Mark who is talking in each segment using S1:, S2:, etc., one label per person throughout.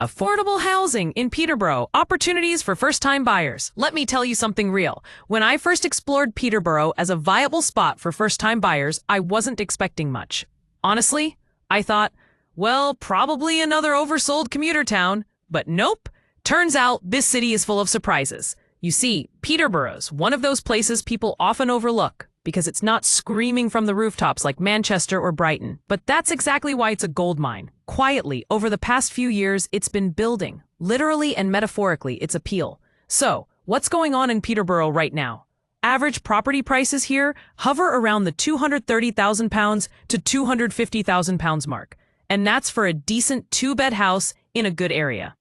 S1: Affordable housing in Peterborough, opportunities for first-time buyers. Let me tell you something real. When I first explored Peterborough as a viable spot for first-time buyers, I wasn't expecting much. Honestly, I thought, well, probably another oversold commuter town. But nope. Turns out this city is full of surprises. You see, Peterborough's one of those places people often overlook because it's not screaming from the rooftops like Manchester or Brighton. But that's exactly why it's a gold mine. Quietly, over the past few years, it's been building, literally and metaphorically, its appeal. So, what's going on in Peterborough right now? Average property prices here hover around the £230,000 to £250,000 mark. And that's for a decent two-bed house in a good area.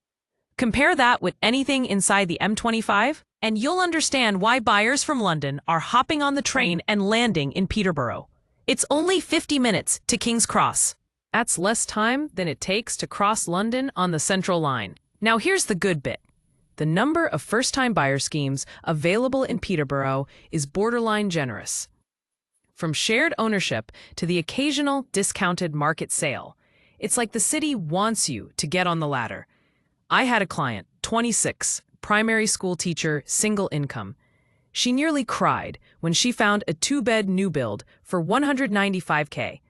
S1: Compare that with anything inside the M25, and you'll understand why buyers from London are hopping on the train and landing in Peterborough. It's only 50 minutes to King's Cross. That's less time than it takes to cross London on the Central Line. Now here's the good bit. The number of first-time buyer schemes available in Peterborough is borderline generous. From shared ownership to the occasional discounted market sale, it's like the city wants you to get on the ladder. I had a client, 26, primary school teacher, single income. She nearly cried when she found a two-bed new build for £195,000,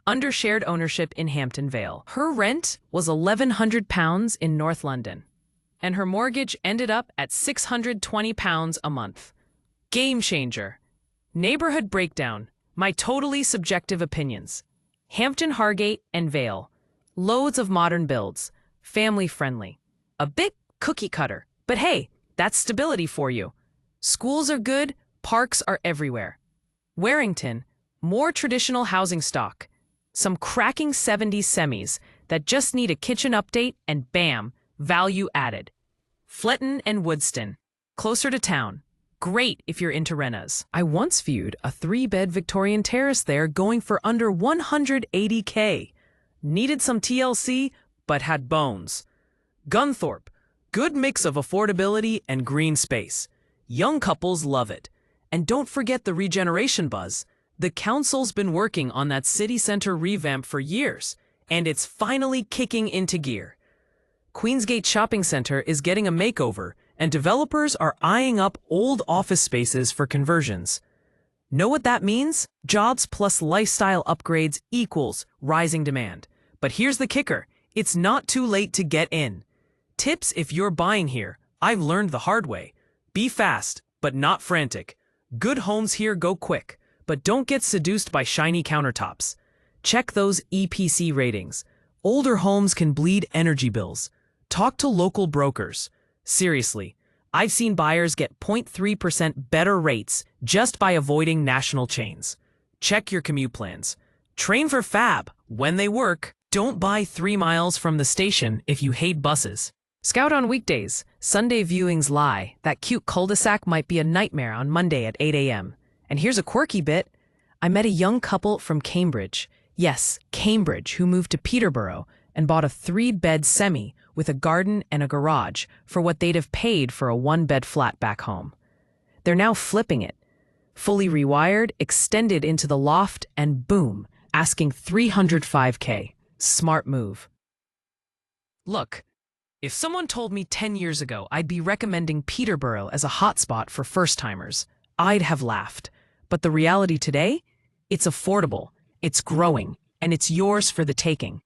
S1: under shared ownership in Hampton Vale. Her rent was £1,100 in North London, and her mortgage ended up at £620 a month. Game changer. Neighborhood breakdown. My totally subjective opinions. Hampton, Hargate, and Vale. Loads of modern builds. Family-friendly. A bit cookie-cutter, but hey, that's stability for you. Schools are good, parks are everywhere. Warrington, more traditional housing stock. Some cracking 70s semis that just need a kitchen update and bam, value added. Fletton and Woodston, closer to town. Great if you're into rentas. I once viewed a 3-bed Victorian terrace there going for under £180,000. Needed some TLC, but had bones. Gunthorpe, good mix of affordability and green space. Young couples love it. And don't forget the regeneration buzz. The council's been working on that city center revamp for years, and it's finally kicking into gear. Queensgate Shopping Center is getting a makeover, and developers are eyeing up old office spaces for conversions. Know what that means? Jobs plus lifestyle upgrades equals rising demand. But here's the kicker. It's not too late to get in. Tips if you're buying here. I've learned the hard way. Be fast, but not frantic. Good homes here go quick, but don't get seduced by shiny countertops. Check those EPC ratings. Older homes can bleed energy bills. Talk to local brokers. Seriously, I've seen buyers get 0.3% better rates just by avoiding national chains. Check your commute plans. Train for fab when they work. Don't buy 3 miles from the station if you hate buses. Scout on weekdays. Sunday viewings lie. That cute cul-de-sac might be a nightmare on Monday at 8 a.m. And here's a quirky bit. I met a young couple from Cambridge. Yes, Cambridge, who moved to Peterborough and bought a 3-bed semi with a garden and a garage for what they'd have paid for a 1-bed flat back home. They're now flipping it. Fully rewired, extended into the loft, and boom, asking $305,000. Smart move. Look, if someone told me 10 years ago I'd be recommending Peterborough as a hotspot for first-timers, I'd have laughed. But the reality today? It's affordable, it's growing, and it's yours for the taking.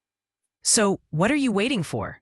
S1: So, what are you waiting for?